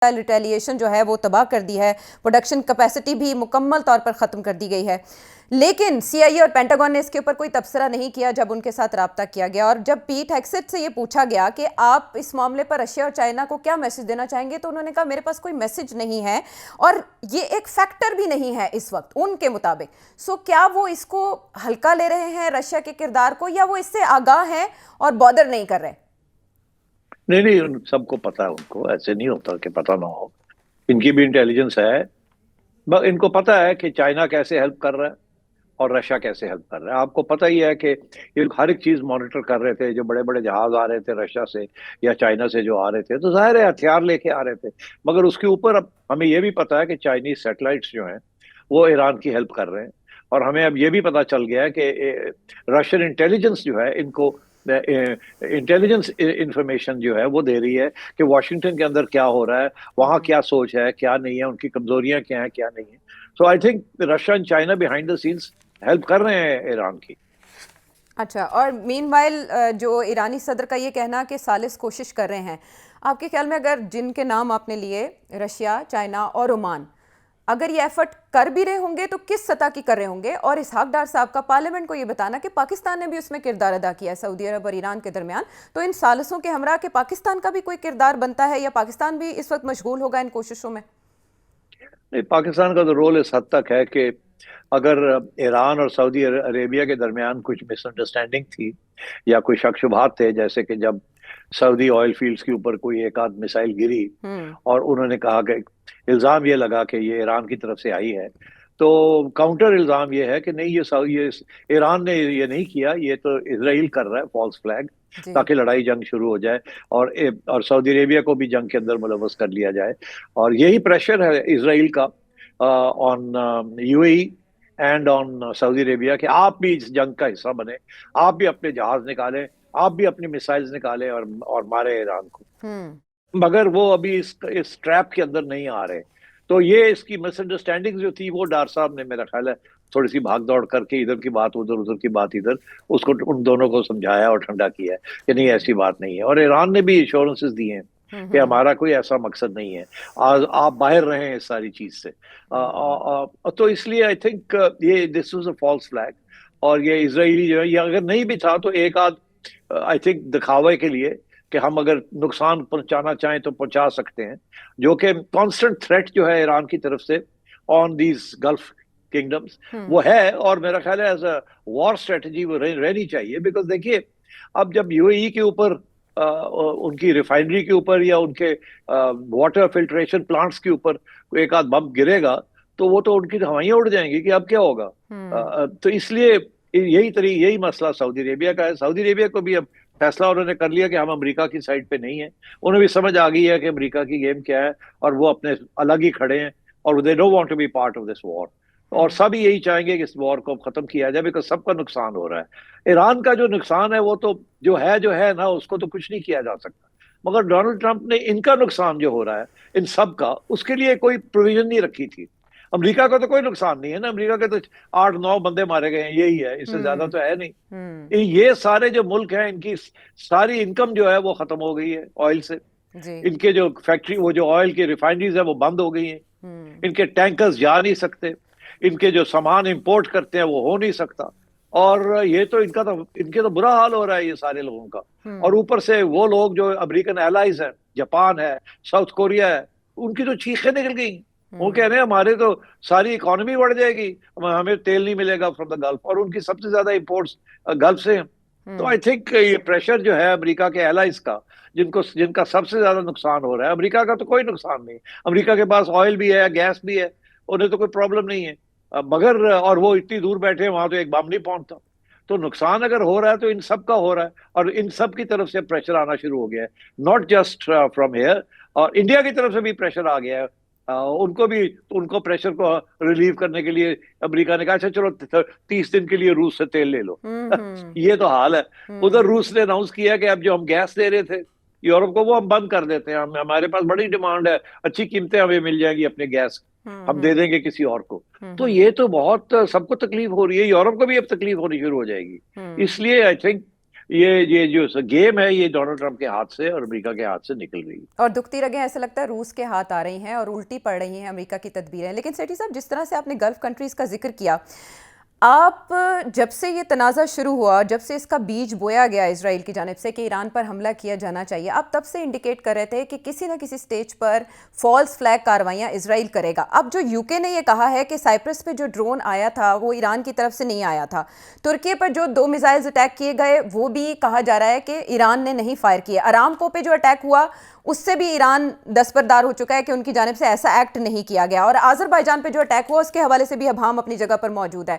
Retaliation جو ہے وہ تباہ کر دی ہے، پروڈکشن کیپیسٹی بھی مکمل طور پر ختم کر دی گئی ہے. لیکن سی آئی اے اور پینٹاگون نے اس کے اوپر کوئی تبصرہ نہیں کیا جب ان کے ساتھ رابطہ کیا گیا. اور جب پیٹ ہیگسیٹ سے یہ پوچھا گیا کہ آپ اس معاملے پر رشیا اور چائنا کو کیا میسج دینا چاہیں گے، تو انہوں نے کہا میرے پاس کوئی میسج نہیں ہے اور یہ ایک فیکٹر بھی نہیں ہے اس وقت ان کے مطابق. سو کیا وہ اس کو ہلکا لے رہے ہیں رشیا کے کردار کو، یا وہ اس سے آگاہ ہیں اور بادر نہیں کر رہے؟ نہیں سب کو پتا ہے، ان کو ایسے نہیں ہوتا کہ پتا نہ ہو. ان کی بھی انٹیلیجنس ہے، ان کو پتا ہے کہ چائنا کیسے ہیلپ کر رہا ہے اور رشیا کیسے ہیلپ کر رہا ہے. آپ کو پتا ہی ہے کہ یہ ہر ایک چیز مانیٹر کر رہے تھے. جو بڑے بڑے جہاز آ رہے تھے رشیا سے یا چائنا سے جو آ رہے تھے، تو ظاہر ہے ہتھیار لے کے آ رہے تھے. مگر اس کے اوپر اب ہمیں یہ بھی پتا ہے کہ چائنیز سیٹلائٹس جو ہیں وہ ایران کی ہیلپ کر رہے ہیں. اور ہمیں اب یہ بھی پتا چل گیا ہے کہ رشین انٹیلیجنس جو ہے ان کو انٹیلیجنس انفارمیشن جو ہے وہ دے رہی ہے کہ واشنگٹن کے اندر کیا ہو رہا ہے، وہاں کیا سوچ ہے، کیا نہیں ہے، ان کی کمزوریاں کیا ہیں، کیا نہیں ہیں. So I think Russia and China behind the scenes help کر رہے ہیں ایران کی. اچھا، اور مین وائل جو ایرانی صدر کا یہ کہنا کہ سالس کوشش کر رہے ہیں، آپ کے خیال میں اگر جن کے نام آپ نے لیے رشیا، چائنا اور عمان، اگر یہ ایفرٹ کر بھی رہے ہوں گے تو کس سطح کی کر رہے ہوں گے؟ اور اسحاق ڈار صاحب کا پارلیمنٹ کو یہ بتانا کہ پاکستان نے بھی اس میں کردار ادا کیا ہے سعودی عرب اور ایران کے درمیان، تو ان سالسوں کے ہمراہ کہ پاکستان کا بھی کوئی کردار بنتا ہے یا پاکستان بھی اس وقت مشغول ہوگا ان کوششوں میں؟ نہیں، پاکستان کا تو رول اس حد تک ہے کہ اگر ایران اور سعودی عربیہ کے درمیان کچھ مس انڈرسٹینڈنگ تھی یا کوئی شک شبہات تھے، جیسے کہ جب سعودی آئل فیلڈز کے اوپر کوئی ایک آدھ میسائل گری اور انہوں نے کہا کہ الزام یہ لگا کہ یہ ایران کی طرف سے آئی ہے، تو کاؤنٹر الزام یہ ہے کہ نہیں، یہ ایران نے یہ نہیں کیا، یہ تو اسرائیل کر رہا ہے فالس فلیگ، تاکہ لڑائی جنگ شروع ہو جائے اور سعودی عربیہ کو بھی جنگ کے اندر ملوث کر لیا جائے. اور یہی پریشر ہے اسرائیل کا on U A E and on Saudi Arabia کہ آپ بھی اس جنگ کا حصہ بنے، آپ بھی اپنے جہاز نکالیں، آپ بھی اپنی میسائلز نکالیں اور مارے ایران کو. مگر وہ ابھی اس ٹریپ کے اندر نہیں آ رہے. تو یہ اس کی مس انڈرسٹینڈنگ جو تھی وہ ڈار صاحب نے میرا خیال ہے تھوڑی سی بھاگ دوڑ کر کے ادھر کی بات ادھر، ادھر کی بات ادھر، اس کو ان دونوں کو سمجھایا اور ٹھنڈا کیا ہے کہ نہیں ایسی بات نہیں ہے. اور ایران نے بھی ایشورنسز دی ہیں کہ ہمارا کوئی ایسا مقصد نہیں ہے، آپ باہر رہے ہیں اس ساری چیز سے. تو اس لیے آئی تھنک یہ this was a false flag. اور یہ اسرائیلی جو ہے، یہ اگر نہیں بھی تھا تو ایک آدھ آئی تھنک دکھاوے کے لیے کہ ہم اگر نقصان پہنچانا چاہیں تو پہنچا سکتے ہیں، جو کہ کانسٹنٹ تھریٹ جو ہے ایران کی طرف سے آن دیز گلف کنگڈمز وہ ہے. اور میرا خیال ہے ایز اے وار اسٹریٹجی وہ رہنی چاہیے. بیکاز دیکھیے اب جب یو اے ای کے اوپر ان کی ریفائنری کے اوپر یا ان کے واٹر فلٹریشن پلانٹس کے اوپر ایک آدھ بم گرے گا تو وہ تو ان کی ہوائیاں اڑ جائیں گی کہ اب کیا ہوگا. تو اس لیے یہی مسئلہ سعودی عربیہ کا ہے. سعودی عربیہ کو بھی اب فیصلہ انہوں نے کر لیا کہ ہم امریکہ کی سائڈ پہ نہیں ہیں. انہیں بھی سمجھ آ گئی ہے کہ امریکہ کی گیم کیا ہے اور وہ اپنے الگ ہی کھڑے ہیں اور they don't want to be part of this war. اور سب یہی چاہیں گے کہ اس وار کو ختم کیا جائے، بیکاز سب کا نقصان ہو رہا ہے. ایران کا جو نقصان ہے وہ تو جو ہے نا، اس کو تو کچھ نہیں کیا جا سکتا. مگر ڈونلڈ ٹرمپ نے ان کا نقصان جو ہو رہا ہے ان سب کا، اس کے لیے کوئی پروویژن نہیں رکھی تھی. امریکہ کا تو کوئی نقصان نہیں ہے نا، امریکہ کے تو 8-9 بندے مارے گئے ہیں، یہی ہے، اس سے زیادہ تو ہے نہیں. یہ سارے جو ملک ہیں ان کی ساری انکم جو ہے وہ ختم ہو گئی ہے آئل سے. ان کے جو فیکٹری، وہ جو آئل کی ریفائنریز ہیں وہ بند ہو گئی ہیں. ان کے ٹینکرز جا نہیں سکتے، ان کے جو سامان امپورٹ کرتے ہیں وہ ہو نہیں سکتا. اور یہ تو ان کے تو برا حال ہو رہا ہے یہ سارے لوگوں کا. اور اوپر سے وہ لوگ جو امریکن ایلائز ہیں، جاپان ہے، ساؤتھ کوریا ہے، ان کی تو چیخیں نکل گئی. وہ کہہ رہے ہیں ہمارے تو ساری اکانومی بڑھ جائے گی، ہمیں تیل نہیں ملے گا فرام دا گلف، اور ان کی سب سے زیادہ امپورٹس گلف سے ہیں. تو آئی تھنک یہ پریشر جو ہے امریکہ کے ایلائز کا، جن کا سب سے زیادہ نقصان ہو رہا ہے. امریکہ کا تو کوئی نقصان نہیں، امریکہ کے پاس آئل بھی ہے، گیس بھی ہے، انہیں تو کوئی پرابلم نہیں ہے. مگر اور وہ اتنی دور بیٹھے ہیں، وہاں تو ایک بم نہیں پہنچتا. تو نقصان اگر ہو رہا ہے تو ان سب کا ہو رہا ہے، اور ان سب کی طرف سے پریشر آنا شروع ہو گیا ہے، ناٹ جسٹ فرام ہیئر. اور انڈیا کی طرف سے بھی پریشر آ گیا ہے. ان کو پریشر کو ریلیو کرنے کے لیے امریکہ نے کہا اچھا چلو 30 دن کے لیے روس سے تیل لے لو. یہ تو حال ہے. ادھر روس نے اناؤنس کیا کہ اب جو ہم گیس دے رہے تھے یورپ کو وہ ہم بند کر دیتے ہیں، ہمارے پاس بڑی ڈیمانڈ ہے، اچھی قیمتیں ہمیں مل جائیں گی اپنے گیس، ہم دے دیں گے کسی اور کو. تو یہ تو بہت سب کو تکلیف ہو رہی ہے، یورپ کو بھی اب تکلیف ہونی شروع ہو جائے گی. اس لیے آئی تھنک یہ جو گیم ہے یہ ڈونلڈ ٹرمپ کے ہاتھ سے اور امریکہ کے ہاتھ سے نکل رہی ہے، اور دکھتی رگیں ایسا لگتا ہے روس کے ہاتھ آ رہی ہیں اور الٹی پڑ رہی ہیں امریکہ کی تدبیریں. لیکن سیٹھی صاحب جس طرح سے آپ نے گلف کنٹریز کا ذکر کیا، آپ جب سے یہ تنازع شروع ہوا، جب سے اس کا بیج بویا گیا اسرائیل کی جانب سے کہ ایران پر حملہ کیا جانا چاہیے، آپ تب سے انڈیکیٹ کر رہے تھے کہ کسی نہ کسی سٹیج پر فالس فلیگ کارروائیاں اسرائیل کرے گا. اب جو یو کے نے یہ کہا ہے کہ سائپرس پہ جو ڈرون آیا تھا وہ ایران کی طرف سے نہیں آیا تھا. ترکی پر جو 2 میزائلز اٹیک کیے گئے وہ بھی کہا جا رہا ہے کہ ایران نے نہیں فائر کیے. ارامکو پہ جو اٹیک ہوا اس سے بھی ایران دستبردار ہو چکا ہے کہ ان کی جانب سے ایسا ایکٹ نہیں کیا گیا. اور آذربائیجان پہ جو اٹیک ہوا اس کے حوالے سے بھی ابہام اپنی جگہ پر موجود ہے.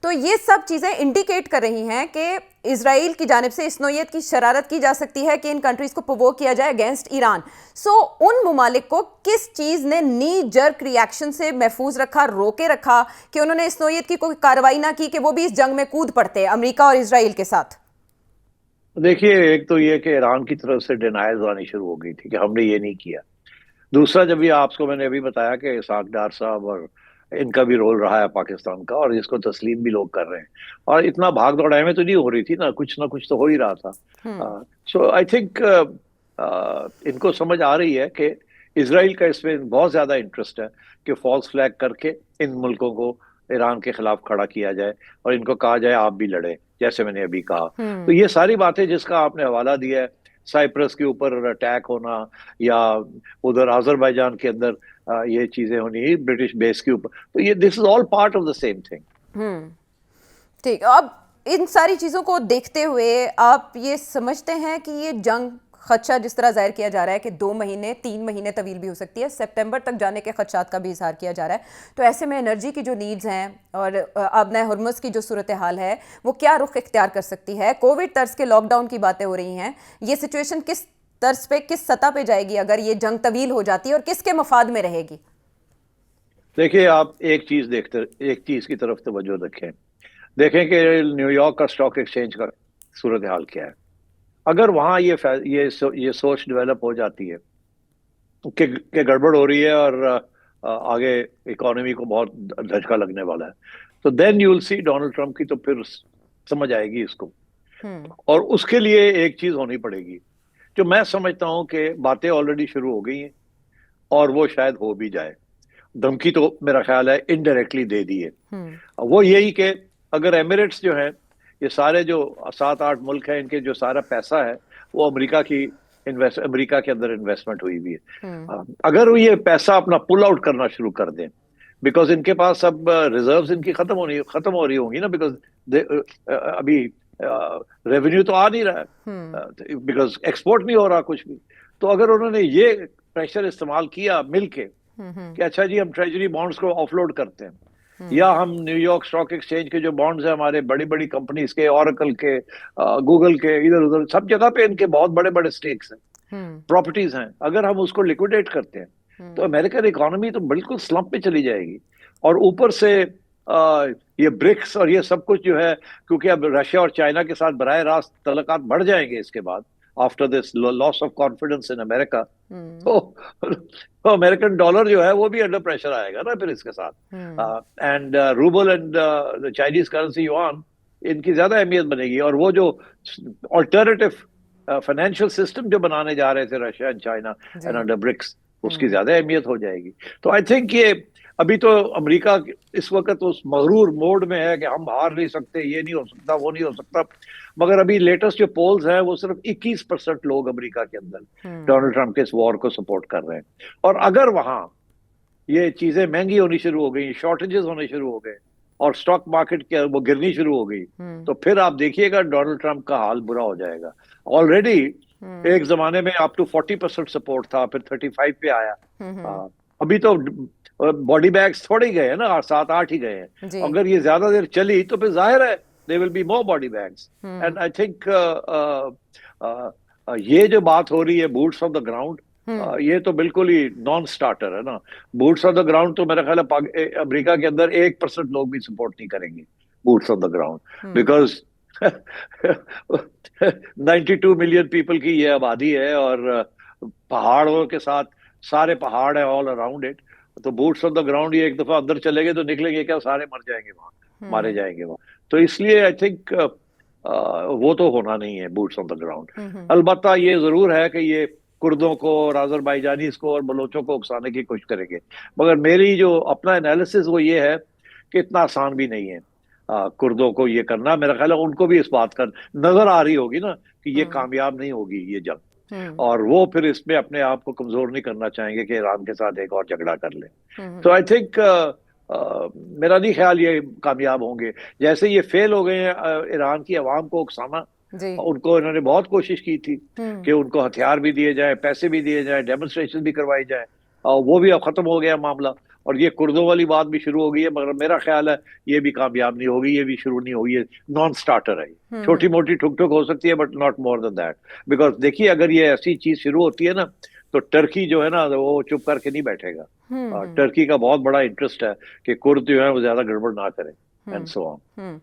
تو یہ سب چیزیں انڈیکیٹ کر رہی ہیں کہ اسرائیل کی جانب سے اس نوعیت کی شرارت کی جا سکتی ہے کہ ان کنٹریز کو پرووک کیا جائے اگینسٹ ایران. سو ان ممالک کو کس چیز نے نی جرک ری ایکشن سے محفوظ رکھا، روکے رکھا کہ انہوں نے اس نوعیت کی کوئی کارروائی نہ کی کہ وہ بھی اس جنگ میں کود پڑتے امریکہ اور اسرائیل کے ساتھ؟ دیکھیے ایک تو یہ کہ ایران کی طرف سے ڈینائلز آنی شروع ہو گئی تھی کہ ہم نے یہ نہیں کیا. دوسرا جب یہ آپ کو میں نے ابھی بتایا کہ اسحاق ڈار صاحب اور ان کا بھی رول رہا ہے پاکستان کا، اور اس کو تسلیم بھی لوگ کر رہے ہیں، اور اتنا بھاگ دوڑ میں تو نہیں ہو رہی تھی نا کچھ تو ہو ہی رہا تھا. سو آئی تھنک ان کو سمجھ آ رہی ہے کہ اسرائیل کا اس میں بہت زیادہ انٹرسٹ ہے کہ فالس فلیگ کر کے ان ملکوں کو ایران کے خلاف کھڑا کیا جائے اور ان کو کہا جائے آپ بھی لڑیں، جیسے میں نے ابھی کہا. تو یہ ساری باتیں جس کا آپ نے حوالہ دیا ہے، سائپرس کے اوپر اٹیک ہونا یا ادھر آذربائیجان کے اندر یہ چیزیں ہونی برٹش بیس کے اوپر، تو یہ this is all part of the same thing. ٹھیک. اب ان ساری چیزوں کو دیکھتے ہوئے آپ یہ سمجھتے ہیں کہ یہ جنگ خدشہ جس طرح ظاہر کیا جا رہا ہے کہ 2 مہینے 3 مہینے طویل بھی ہو سکتی ہے، سپٹمبر تک جانے کے خدشات کا بھی اظہار کیا جا رہا ہے، تو ایسے میں انرجی کی جو نیڈز ہیں اور آبنۂ ہرمز کی جو صورتحال ہے وہ کیا رخ اختیار کر سکتی ہے؟ کووڈ طرز کے لاک ڈاؤن کی باتیں ہو رہی ہیں، یہ سچویشن کس طرز پہ کس سطح پہ جائے گی اگر یہ جنگ طویل ہو جاتی ہے اور کس کے مفاد میں رہے گی؟ دیکھیے آپ ایک چیز کی طرف توجہ رکھیں، دیکھیں کہ نیو یارک کا اسٹاک ایکسچینج کا صورتحال کیا ہے. اگر وہاں یہ سوچ ڈیولپ ہو جاتی ہے کہ گڑبڑ ہو رہی ہے اور آگے اکانومی کو بہت دھچکا لگنے والا ہے، تو then you will see Donald Trump کی تو پھر سمجھ آئے گی اس کو. اور اس کے لیے ایک چیز ہونی پڑے گی جو میں سمجھتا ہوں کہ باتیں آلریڈی شروع ہو گئی ہیں اور وہ شاید ہو بھی جائے. دھمکی تو میرا خیال ہے انڈائریکٹلی دے دی ہے. وہ یہی کہ اگر ایمریٹس جو ہیں، یہ سارے جو 7-8 ملک ہیں، ان کے جو سارا پیسہ ہے وہ امریکہ کے اندر انویسٹمنٹ ہوئی ہوئی ہے. اگر وہ یہ پیسہ اپنا پل آؤٹ کرنا شروع کر دیں، بیکاز ان کے پاس اب ریزروز ان کی ختم ہو رہی ہوں گی نا، بیکاز ابھی ریونیو تو آ نہیں رہا ہے، بیکاز ایکسپورٹ نہیں ہو رہا کچھ بھی. تو اگر انہوں نے یہ پریشر استعمال کیا مل کے کہ اچھا جی ہم ٹریجری بانڈز کو آف لوڈ کرتے ہیں، یا ہم نیو یارک اسٹاک ایکسچینج کے جو بانڈز ہیں ہمارے بڑی بڑی کمپنیز کے، اوریکل کے، گوگل کے، ادھر ادھر سب جگہ پہ ان کے بہت بڑے بڑے سٹیکس ہیں، پراپرٹیز ہیں، اگر ہم اس کو لیکویڈیٹ کرتے ہیں تو امریکن اکانومی تو بالکل سلمپ پہ چلی جائے گی. اور اوپر سے یہ برکس اور یہ سب کچھ جو ہے، کیونکہ اب رشیا اور چائنا کے ساتھ براہ راست تعلقات بڑھ جائیں گے اس کے بعد after this loss of confidence in America, تو امریکن ڈالر جو ہے وہ بھی انڈر پریشر آئے گا نا پھر اس کے ساتھ. And rouble and Chinese currency yuan ان کی زیادہ اہمیت بنے گی. اور وہ جو آلٹرنیٹو فائنینشیل سسٹم جو بنانے جا رہے تھے Russia and China and under BRICS, اس کی زیادہ اہمیت ہو جائے گی. تو آئی تھنک یہ ابھی تو امریکہ اس وقت اس مغرور موڈ میں ہے کہ ہم ہار نہیں سکتے، یہ نہیں ہو سکتا، وہ نہیں ہو سکتا. مگر ابھی لیٹسٹ جو پولز ہیں وہ صرف 21% لوگ امریکہ کے اندر ڈونلڈ ٹرمپ کے اس وار کو سپورٹ کر رہے ہیں. اور اگر وہاں یہ چیزیں مہنگی ہونی شروع ہو گئی، شارٹیجز ہونے شروع ہو گئے اور اسٹاک مارکیٹ کے وہ گرنی شروع ہو گئی، تو پھر آپ دیکھیے گا ڈونلڈ ٹرمپ کا حال برا ہو جائے گا. آلریڈی ایک زمانے میں آپ ٹو 40% سپورٹ تھا، پھر 35 پہ آیا. ابھی تو باڈی بیگز تھوڑے ہی گئے ہیں نا، 7-8 ہی گئے ہیں. اگر یہ زیادہ دیر چلی تو پھر ظاہر ہے there will be more body bags. And I think یہ جو بات ہو رہی ہے boots on the ground، یہ تو بالکل ہی نان سٹارٹر ہے نا. boots on the ground تو میرا خیال ہے امریکہ کے اندر 1% لوگ بھی سپورٹ نہیں کریں گے boots on the ground، because 92 million people کی یہ آبادی ہے اور پہاڑوں کے ساتھ سارے پہاڑ ہیں all around it. تو boots on the ground یہ ایک دفعہ اندر چلے گئے تو نکلیں گے کیا؟ سارے مر جائیں گے وہاں، مارے جائیں گے وہاں. تو اس لیے آئی تھنک وہ تو ہونا نہیں ہے بوٹس آن دا گراؤنڈ. البتہ یہ ضرور ہے کہ یہ کردوں کو اور آذربائیجانیز کو اور بلوچوں کو اکسانے کی کوشش کریں گے. مگر میری جو اپنا انالیسس وہ یہ ہے کہ اتنا آسان بھی نہیں ہے کردوں کو یہ کرنا. میرا خیال ہے ان کو بھی اس بات کا نظر آ رہی ہوگی نا کہ یہ کامیاب نہیں ہوگی یہ جنگ, اور وہ پھر اس میں اپنے آپ کو کمزور نہیں کرنا چاہیں گے کہ ایران کے ساتھ ایک اور جھگڑا کر لیں. تو آئی تھنک میرا نہیں خیال یہ کامیاب ہوں گے. جیسے یہ فیل ہو گئے ہیں ایران کی عوام کو اکسانا, ان کو انہوں نے بہت کوشش کی تھی کہ ان کو ہتھیار بھی دیے جائیں, پیسے بھی دیے جائیں, ڈیمونسٹریشن بھی کروائی جائیں, اور وہ بھی اب ختم ہو گیا معاملہ. اور یہ کردوں والی بات بھی شروع ہو گئی ہے, مگر میرا خیال ہے یہ بھی کامیاب نہیں ہوگی, یہ بھی شروع نہیں ہوگی, یہ نان سٹارٹر ہے, چھوٹی موٹی ٹھک ٹھک ہو سکتی ہے but not more than that. Because دیکھیے اگر یہ ایسی چیز شروع ہوتی ہے نا تو ٹرکی جو ہے نا وہ چپ کر کے نہیں بیٹھے گا. ٹرکی کا بہت بڑا انٹرسٹ ہے کہ کرد جو ہے وہ زیادہ گڑبڑ نہ کریں, اینڈ سو آن.